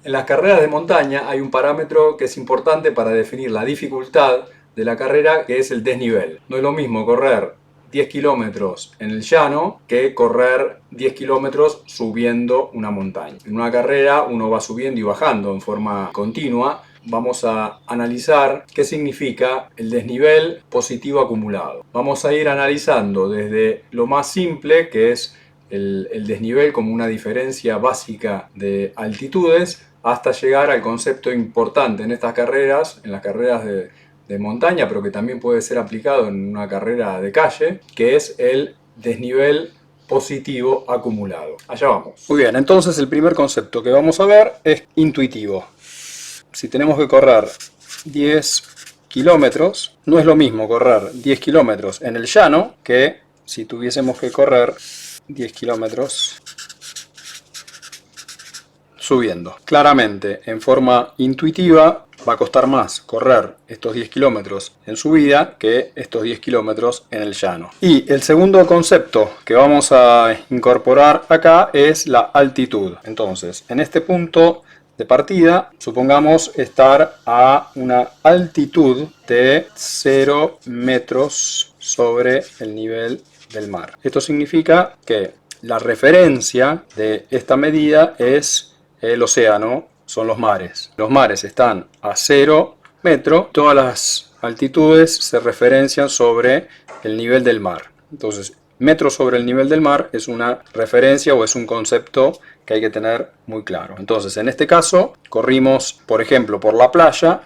En las carreras de montaña hay un parámetro que es importante para definir la dificultad de la carrera, que es el desnivel. No es lo mismo correr 10 kilómetros en el llano que correr 10 kilómetros subiendo una montaña. En una carrera uno va subiendo y bajando en forma continua. Vamos a analizar qué significa el desnivel positivo acumulado. Vamos a ir analizando desde lo más simple, que es el desnivel como una diferencia básica de altitudes, hasta llegar al concepto importante en estas carreras, en las carreras de montaña, pero que también puede ser aplicado en una carrera de calle, que es el desnivel positivo acumulado. Allá vamos. Muy bien, entonces el primer concepto que vamos a ver es intuitivo. Si tenemos que correr 10 kilómetros, no es lo mismo correr 10 kilómetros en el llano que si tuviésemos que correr 10 kilómetros subiendo. Claramente, en forma intuitiva, va a costar más correr estos 10 kilómetros en subida que estos 10 kilómetros en el llano. Y el segundo concepto que vamos a incorporar acá es la altitud. Entonces, en este punto de partida, supongamos estar a una altitud de 0 metros sobre el nivel del mar. Esto significa que la referencia de esta medida es el océano, son los mares. Los mares están a 0 metros, todas las altitudes se referencian sobre el nivel del mar. Entonces, metros sobre el nivel del mar es una referencia o es un concepto que hay que tener muy claro. Entonces, en este caso, corrimos, por ejemplo, por la playa,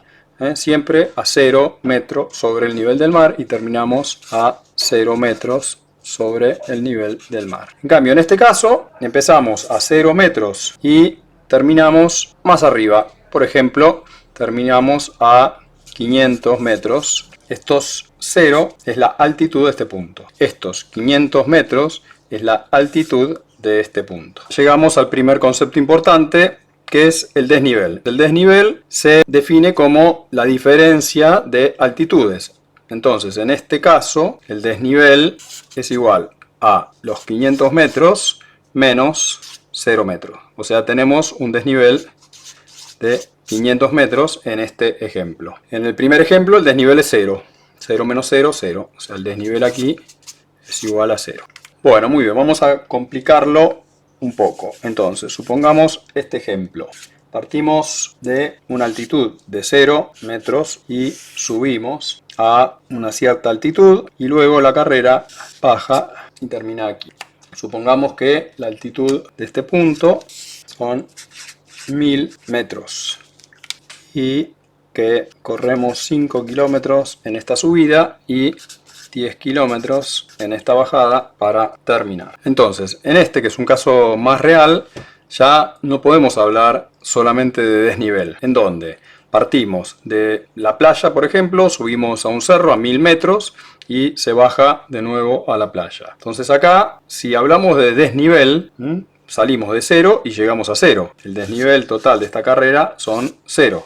siempre a 0 metros sobre el nivel del mar y terminamos a 0 metros sobre el nivel del mar. En cambio, en este caso, empezamos a 0 metros y terminamos más arriba. Por ejemplo, terminamos a 500 metros. Estos 0 es la altitud de este punto. Estos 500 metros es la altitud de este punto. Llegamos al primer concepto importante, que es el desnivel. El desnivel se define como la diferencia de altitudes. Entonces, en este caso, el desnivel es igual a los 500 metros menos 0 metros. O sea, tenemos un desnivel de 500 metros en este ejemplo. En el primer ejemplo, el desnivel es 0. 0 menos 0, 0. O sea, el desnivel aquí es igual a 0. Bueno, muy bien. Vamos a complicarlo un poco. Entonces, supongamos este ejemplo. Partimos de una altitud de 0 metros y subimos a una cierta altitud y luego la carrera baja y termina aquí. Supongamos que la altitud de este punto son 1000 metros y que corremos 5 kilómetros en esta subida y 10 kilómetros en esta bajada para terminar. Entonces, en este, que es un caso más real, ya no podemos hablar solamente de desnivel. ¿En dónde? Partimos de la playa, por ejemplo, subimos a un cerro a 1000 metros y se baja de nuevo a la playa. Entonces acá, si hablamos de desnivel, salimos de 0 y llegamos a 0. El desnivel total de esta carrera son 0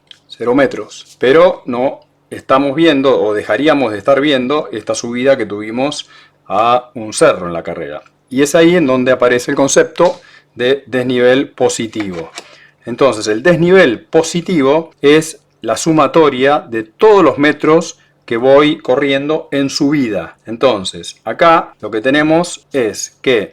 metros. Pero no estamos viendo o dejaríamos de estar viendo esta subida que tuvimos a un cerro en la carrera. Y es ahí en donde aparece el concepto de desnivel positivo. Entonces, el desnivel positivo es la sumatoria de todos los metros que voy corriendo en subida. Entonces, acá lo que tenemos es que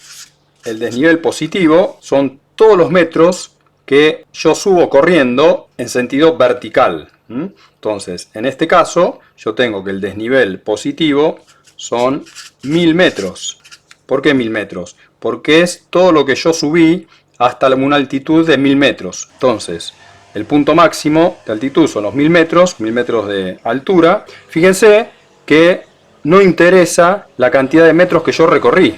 el desnivel positivo son todos los metros que yo subo corriendo en sentido vertical. Entonces, en este caso, yo tengo que el desnivel positivo son 1000 metros. ¿Por qué 1000 metros? Porque es todo lo que yo subí hasta una altitud de 1000 metros. Entonces, el punto máximo de altitud son los 1000 metros de altura. Fíjense que no interesa la cantidad de metros que yo recorrí,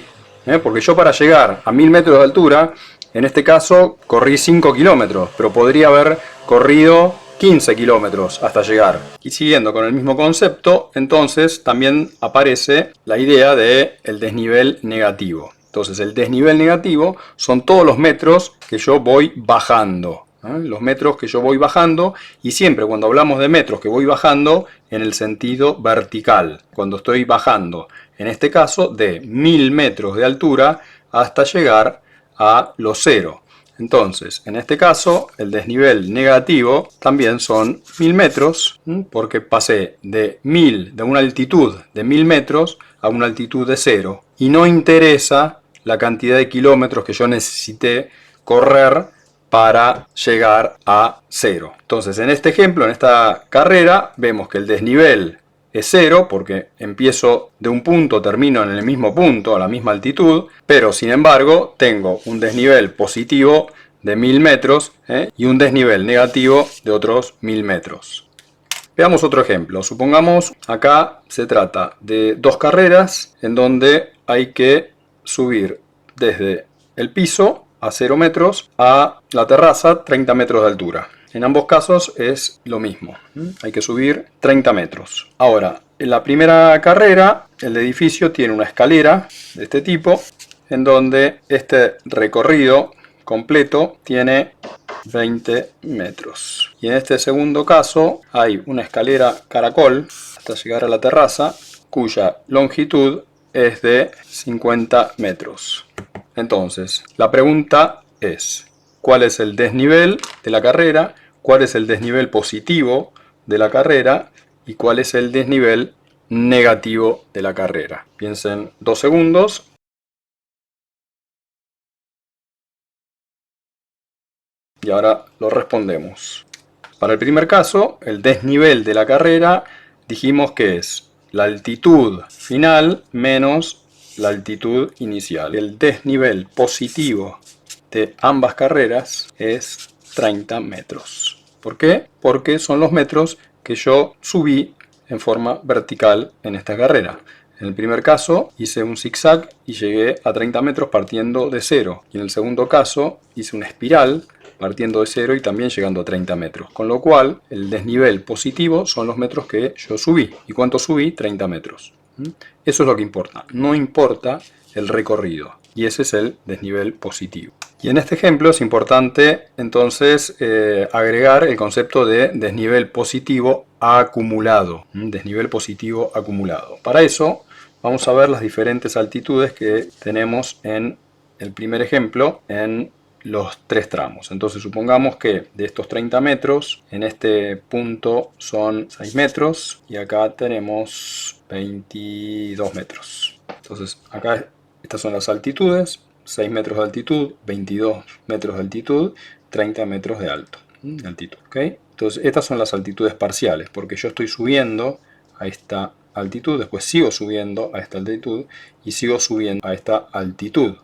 porque yo para llegar a 1000 metros de altura, en este caso corrí 5 kilómetros, pero podría haber corrido 15 kilómetros hasta llegar. Y siguiendo con el mismo concepto, entonces también aparece la idea del desnivel negativo. Entonces el desnivel negativo son todos los metros que yo voy bajando. los metros que yo voy bajando, y siempre cuando hablamos de metros que voy bajando en el sentido vertical, cuando estoy bajando, en este caso de 1000 metros de altura hasta llegar a los 0. Entonces, en este caso, el desnivel negativo también son 1000 metros, porque pasé de una altitud de 1000 metros a una altitud de 0. Y no interesa la cantidad de kilómetros que yo necesité correr para llegar a 0. Entonces, en este ejemplo, en esta carrera, vemos que el desnivel es 0 porque empiezo de un punto, termino en el mismo punto, a la misma altitud, pero sin embargo tengo un desnivel positivo de 1000 metros y un desnivel negativo de otros 1000 metros. Veamos otro ejemplo. Supongamos acá se trata de dos carreras en donde hay que subir desde el piso a 0 metros a la terraza 30 metros de altura. En ambos casos es lo mismo, hay que subir 30 metros. Ahora, en la primera carrera, el edificio tiene una escalera de este tipo, en donde este recorrido completo tiene 20 metros. Y en este segundo caso, hay una escalera caracol hasta llegar a la terraza, cuya longitud es de 50 metros. Entonces, la pregunta es, ¿cuál es el desnivel de la carrera? ¿Cuál es el desnivel positivo de la carrera? ¿Y cuál es el desnivel negativo de la carrera? Piensen 2 segundos. Y ahora lo respondemos. Para el primer caso, el desnivel de la carrera dijimos que es la altitud final menos la altitud inicial. El desnivel positivo de ambas carreras es 30 metros. ¿Por qué? Porque son los metros que yo subí en forma vertical en esta carrera. En el primer caso hice un zigzag y llegué a 30 metros partiendo de 0. Y en el segundo caso hice una espiral partiendo de 0 y también llegando a 30 metros. Con lo cual el desnivel positivo son los metros que yo subí. ¿Y cuánto subí? 30 metros. Eso es lo que importa. No importa el recorrido. Y ese es el desnivel positivo. Y en este ejemplo es importante entonces agregar el concepto de desnivel positivo acumulado. Desnivel positivo acumulado. Para eso vamos a ver las diferentes altitudes que tenemos en el primer ejemplo en los 3 tramos. Entonces supongamos que de estos 30 metros, en este punto son 6 metros y acá tenemos 22 metros. Entonces acá estas son las altitudes, 6 metros de altitud, 22 metros de altitud, 30 metros de altitud. ¿Okay? Entonces estas son las altitudes parciales, porque yo estoy subiendo a esta altitud, después sigo subiendo a esta altitud y sigo subiendo a esta altitud.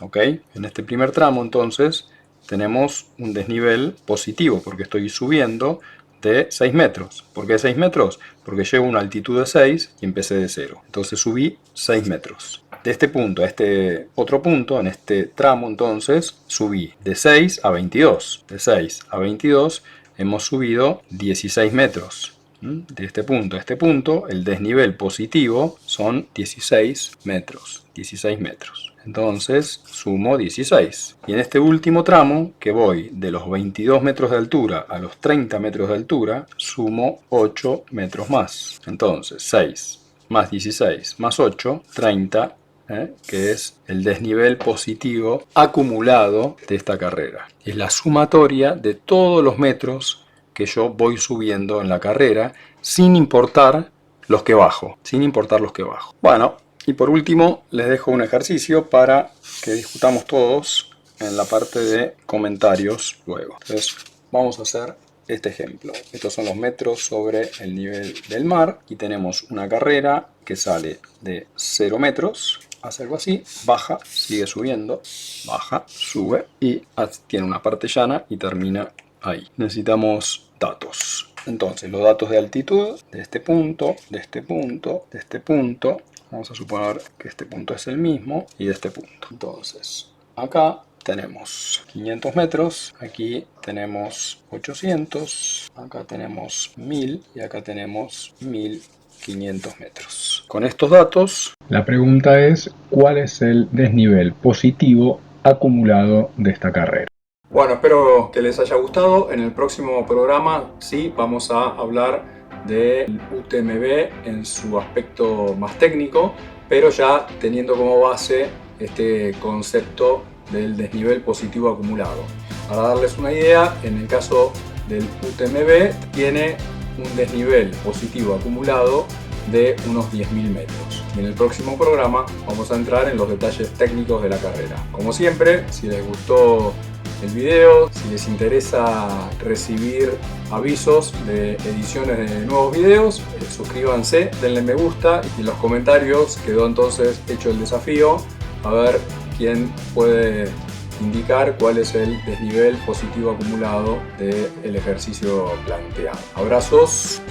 ¿Okay? En este primer tramo entonces tenemos un desnivel positivo porque estoy subiendo de 6 metros. ¿Por qué 6 metros? Porque llego a una altitud de 6 y empecé de 0. Entonces subí 6 metros. De este punto a este otro punto, en este tramo entonces, subí de 6 a 22. De 6 a 22 hemos subido 16 metros. De este punto a este punto, el desnivel positivo son 16 metros. 16 metros. Entonces sumo 16. Y en este último tramo, que voy de los 22 metros de altura a los 30 metros de altura, sumo 8 metros más. Entonces 6 más 16 más 8, 30, que es el desnivel positivo acumulado de esta carrera. Es la sumatoria de todos los metros que yo voy subiendo en la carrera, sin importar los que bajo. Bueno, y por último les dejo un ejercicio para que discutamos todos en la parte de comentarios luego. Entonces vamos a hacer este ejemplo. Estos son los metros sobre el nivel del mar y tenemos una carrera que sale de 0 metros, hace algo así, baja, sigue subiendo, baja, sube y tiene una parte llana y termina ahí. Necesitamos datos. Entonces los datos de altitud de este punto, de este punto, de este punto. Vamos a suponer que este punto es el mismo y de este punto. Entonces acá tenemos 500 metros, aquí tenemos 800, acá tenemos 1000 y acá tenemos 1500 metros. Con estos datos, la pregunta es: ¿cuál es el desnivel positivo acumulado de esta carrera? Bueno, espero que les haya gustado. En el próximo programa sí vamos a hablar del UTMB en su aspecto más técnico, pero ya teniendo como base este concepto del desnivel positivo acumulado. Para darles una idea, en el caso del UTMB tiene un desnivel positivo acumulado de unos 10.000 metros. Y en el próximo programa vamos a entrar en los detalles técnicos de la carrera. Como siempre, si les gustó el video, si les interesa recibir avisos de ediciones de nuevos videos, suscríbanse, denle me gusta y en los comentarios quedó entonces hecho el desafío a ver quién puede indicar cuál es el desnivel positivo acumulado del ejercicio planteado. Abrazos.